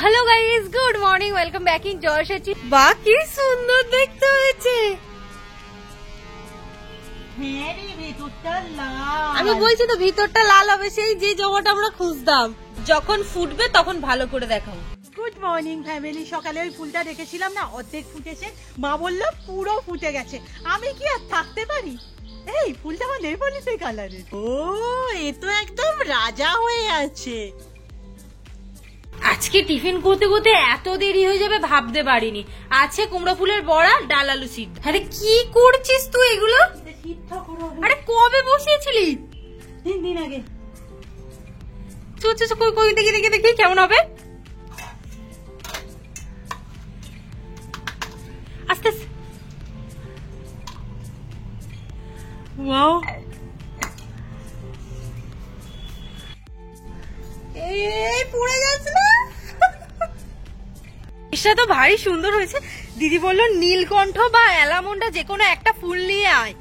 Hello guys, good morning, welcome back in জয়সাচি। বা কি সুন্দর দেখতে হয়েছে। আমি বলছি তো ভিতরটা লাল হবে, সেই যে জমাটা আমরা খুঁজতাম। যখন ফুটবে তখন ভালো করে দেখাবো। Good morning family. সকালে ওই ফুলটা রেখেছিলাম না, অর্ধেক ফুটেছে, মা বললো পুরো ফুটে গেছে। আমি কি আর থাকতে পারি? এই ফুলটা আমার নেই বলি সেই কালারের। ও, এ তো একদম রাজা হয়ে আছে। আজকে টিফিন করতে করতে এত দেরি হয়ে যাবে ভাবতে পারিনি। আছে কুমড়ো ফুলের বড়া, ডাল আলু সিদ্ধ। আরে কি করছিস তুই এগুলো? আরে কবে বসিয়েছিলি? 3 দিন আগে। কই দেখি দেখি দেখি কেমন হবে। আস্তে আস্তে। ওয়াও, এই পড়ে যাচ্ছে না। এটা তো ভারী সুন্দর হয়েছে। দিদি বললো নীলকণ্ঠ বা অ্যালামন্ডা যে কোনো একটা ফুল নিয়ে আয়।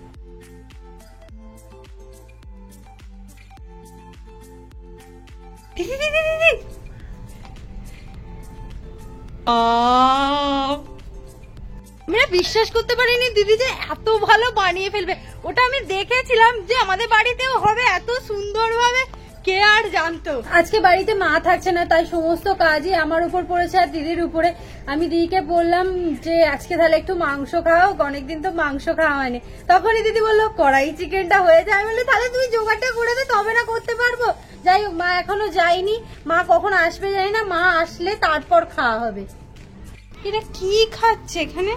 আমরা বিশ্বাস করতে পারিনি দিদি যে এত ভালো বানিয়ে ফেলবে। ওটা আমি দেখেছিলাম যে আমাদের বাড়িতেও হবে এত সুন্দর ভাবে, কে আর জানতো। আজকে বাড়িতে মা থাকছে না, তাই সমস্ত কাজই আমার উপর পড়েছে আর দিদির উপরে। আমি দিদিকে বললাম যে আজকে তাহলে একটু মাংস খাও, অনেকদিন তো মাংস খাওয়া হয়নি। তখনই দিদি বললো কড়াই চিকেনটা হয়ে যায়। আমি বললাম তাহলে তুমি জোগাড়টা করে দে, তবে না করতে পারবো। যাই হোক, মা এখনো যায়নি, মা কখন আসবে জানি না, মা আসলে তারপর খাওয়া হবে। এটা কি খাচ্ছে এখানে?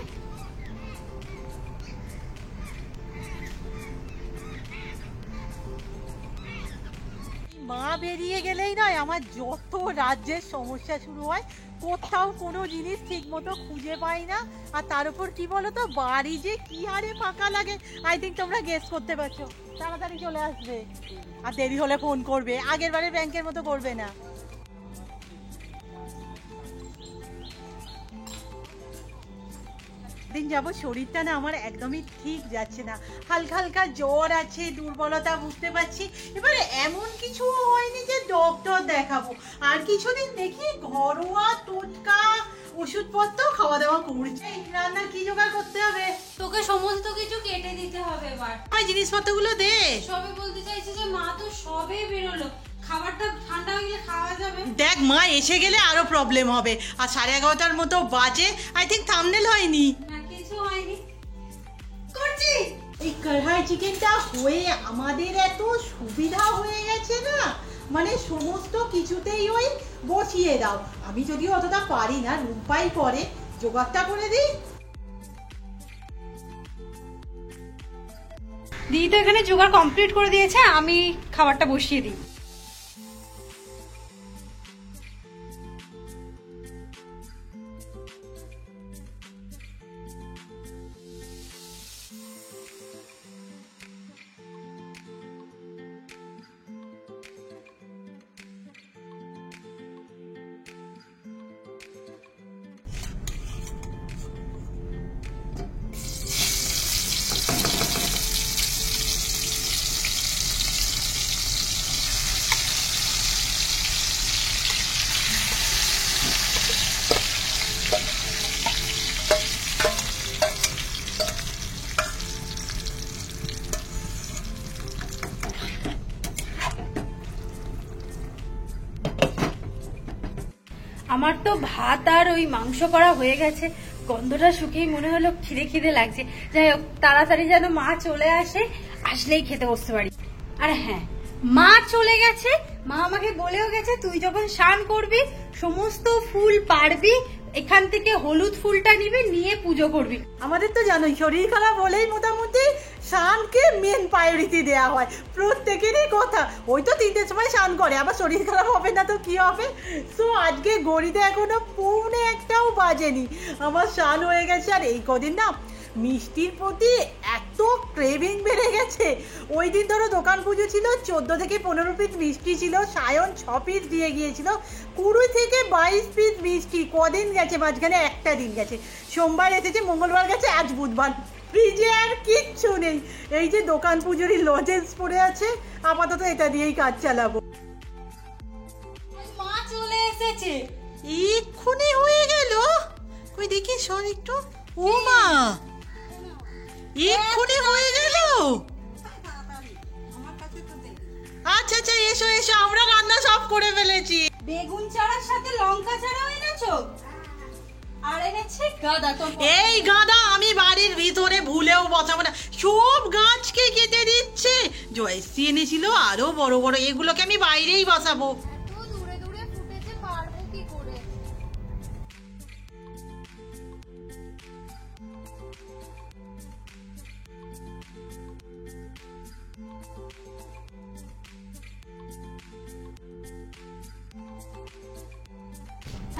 মা বেরিয়ে গেলেই নয়, আমার যত রাজ্যের সমস্যা শুরু হয়। কোথাও কোনো জিনিস ঠিক মতো খুঁজে পাই না। আর তার উপর কি বলতো, বাড়ি যে কি হারে ফাঁকা লাগে। আই থিঙ্ক তোমরা গেস করতে পারছো। তাড়াতাড়ি চলে আসবে, আর দেরি হলে ফোন করবে, আগের বারে ব্যাংকের মতো করবে না। দিন যাব শরীরটা না আমার একদমই ঠিক যাচ্ছে না। হালকা হালকা জ্বর আছে, দুর্বলতা বুঝতে পারছি। এবারে এমন কিছু হয়নি যে ডক্টর দেখাবো। আর কিছুদিন দেখি ঘরোয়া টোটকা ওষুধপত্র খাওয়া দাওয়া করছে। রান্না কি জোগাড় করতে হবে? তোকে সমস্ত কিছু কেটে দিতে হবে এবার। ওই জিনিসপত্রগুলো দে। সবে বলতে চাইছি যে মা তো সবে বেরোলো, খাবারটা ঠান্ডা হয়ে গেলে খাওয়া যাবে। দেখ, মা এসে গেলে আরো প্রবলেম হবে। আর 11:30টার মতো বাজে। আই থিঙ্ক থাম্বনেল হয়নি। না, কিছু হয়নি। করছি। এই কড়াই চিকেনটা হয়ে আমাদের এত সুবিধা হয়ে গেছে না, মানে সমস্ত কিছুতেই ওই বসিয়ে দাও। আমি যদিও অতটা পারি না, রূপাই করে, জোগাড়টা করে দিই। দিদি তো এখানে জোগাড় কমপ্লিট করে দিয়েছে, আমি খাবারটা বসিয়ে দিই। আমার তো ভাত আর ওই মাংস করা হয়ে গেছে। গন্ধটা শুকিয়ে মনে হলো খিদে খিদে লাগছে। যাই হোক, তাড়াতাড়ি যেন মা চলে আসে, আসলেই খেতে বসতে পারি। আর হ্যাঁ, মা চলে গেছে। মা আমাকে বলেও গেছে তুই যখন স্নান করবি সমস্ত ফুল পারবি, এখান থেকে হলুদ ফুলটা নিবি, নিয়ে পুজো করবি। আমাদের তো জানোই শরীর খারাপ হলেই মোটামুটি স্নানকে মেন প্রায়োরিটি দেওয়া হয় প্রত্যেকেরই কথা। ওই তো 3টের সময় স্নান করে, আবার শরীর খারাপ হবে না তো কি হবে। সো আজকে গড়িতে এখনো 1:45টাও বাজেনি, আমার স্নান হয়ে গেছে। আর এই কদিন না মিষ্টির প্রতি এত ক্রেভিং বেড়ে গেছে। ওই দিন ধরো দোকান পুজো ছিল, 14 থেকে 15 পিস মিষ্টি ছিল, সায়ন 6 পিস দিয়ে গিয়েছিল, 20 থেকে 22 পিস মিষ্টি। কদিন গেছে মাঝখানে, একটা দিন গেছে, সোমবার এসেছে, মঙ্গলবার গেছে, আজ বুধবার। ফ্রিজে আর কিচ্ছু নেই। এই যে দোকান পুজোরই লজেন্স পড়ে আছে, আপাতত এটা দিয়েই কাজ চালাবো। মা চলে এসেছে। এক্ষুনি হয়ে গেল? কই দেখি শোন একটু। ও মা, এক্ষুনি হয়ে গেল? আচ্ছা আচ্ছা, এসো এসো, আমরা রান্না সব করে ফেলেছি। বেগুন চারার সাথে লঙ্কা চারাও এনেছো? আর এনেছে গাঁদা। তো এই গাঁদা আমি বাড়ির ভিতরে ভুলেও বসাবো না, সব গাছকে কেটে দিচ্ছে। জয়শ্রী এনেছিল আরো বড় বড়, এগুলোকে আমি বাইরেই বসাবো। এত দূরে দূরে ফুটেছে, পারবো কি করে?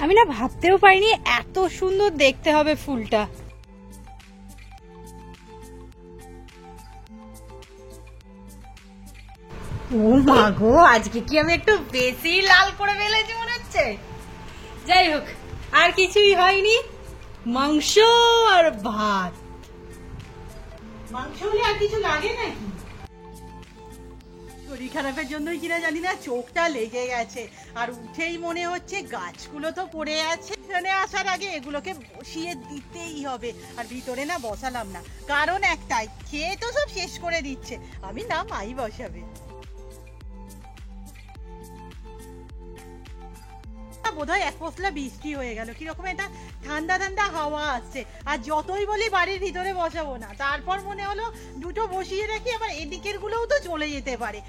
আমি না ভাবতেও পারিনি এত সুন্দর দেখতে হবে ফুলটা। ও মা গো, আজকে কি আমি একটু বেশি লাল করে ফেলেছি মনে হচ্ছে। যাই হোক, আর কিছুই হয়নি, মাংস আর ভাত। মাংস হলে আর কিছু লাগে নাকি? শরীর খারাপের জন্যই কিনা জানি না চোখটা লেগে গেছে, আর উঠেই মনে হচ্ছে গাছগুলো তো পড়ে আছে, এখানে আসার আগে এগুলোকে বসিয়ে দিতেই হবে। আর ভিতরে না বসালাম না, কারণ একটাই, খেয়ে তো সব শেষ করে দিচ্ছে। আমি না, মাই বসাবে। বোধহয় এক পশলা বৃষ্টি হয়ে গেল, কিরকম একটা ঠান্ডা ঠান্ডা হাওয়া আসছে। আর যতই বলি বাড়ির ভিতরে বসাবো না, তারপর মনে হলো দুটো বসিয়ে রাখি, আবার এদিকের গুলোও তো চলে যেতে পারে।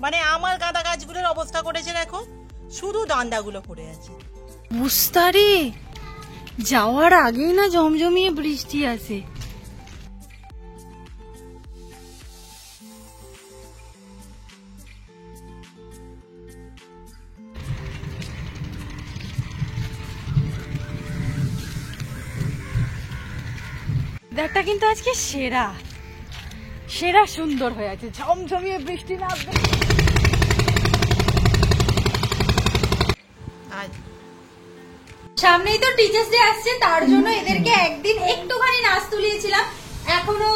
মানে আমার গাঁদা গাছগুলোর অবস্থা করেছে দেখো, শুধু ডান্ডাগুলো পড়ে আছে। বুঝতারি যাওয়ার আগেই না জমজমিয়ে বৃষ্টি আসে। ওয়েদারটা কিন্তু আজকে সেরা সেরা সুন্দর হয়ে আছে, ঝমঝমিয়ে বৃষ্টি নামবে। সামনেই তো টিচার্স ডে আসছে, তার জন্য এদেরকে একদিন একটুখানি নাচ তুলিয়েছিলাম, এখনো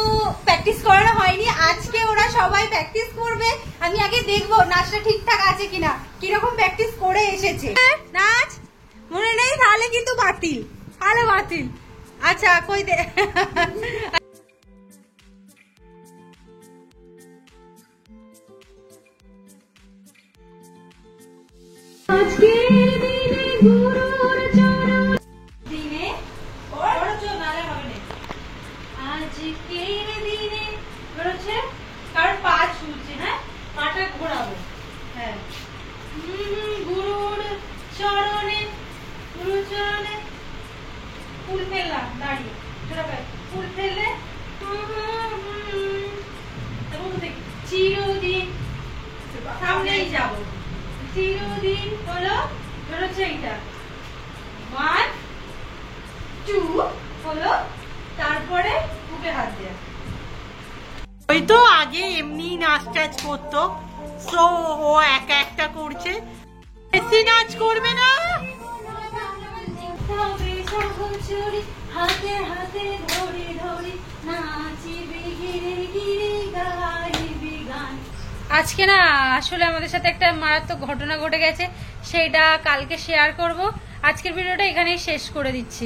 প্র্যাকটিস করানো হয়নি। আজকে ওরা সবাই প্র্যাকটিস করবে, আমি আগে দেখবো নাচটা ঠিকঠাক আছে কিনা, কিরকম প্র্যাকটিস করে এসেছে। নাচ মনে নেই তাহলে কিন্তু বাতিল, আরে বাতিল। আচ্ছা কই দে। কারণ পা ছুলছে, হ্যাঁ পাটা ঘোরাবো। হ্যাঁ, গুরুর চরণে, গুরুর চরণে ফুল ফেললাম, দাঁড়িয়ে ফুল ফেললে চিরদিন সামনেই যাবো, চিরদিন হলো ধরেছে এইটা 1 2 হলো, তারপরে বুকে হাত দেয়া। ওই তো আগে এমনি নাচ টাচ করতো, সো ও একা একটা করছে, বেশি নাচ করবে না। হাতে হাতে ধরে ধরে নাচিবি গিরে গিরে গাইবি গান। আজকে না আসলে আমাদের সাথে একটা মারাত্মক ঘটনা ঘটে গেছে, সেইটা কালকে শেয়ার করব। আজকের ভিডিওটা এখানেই শেষ করে দিচ্ছি।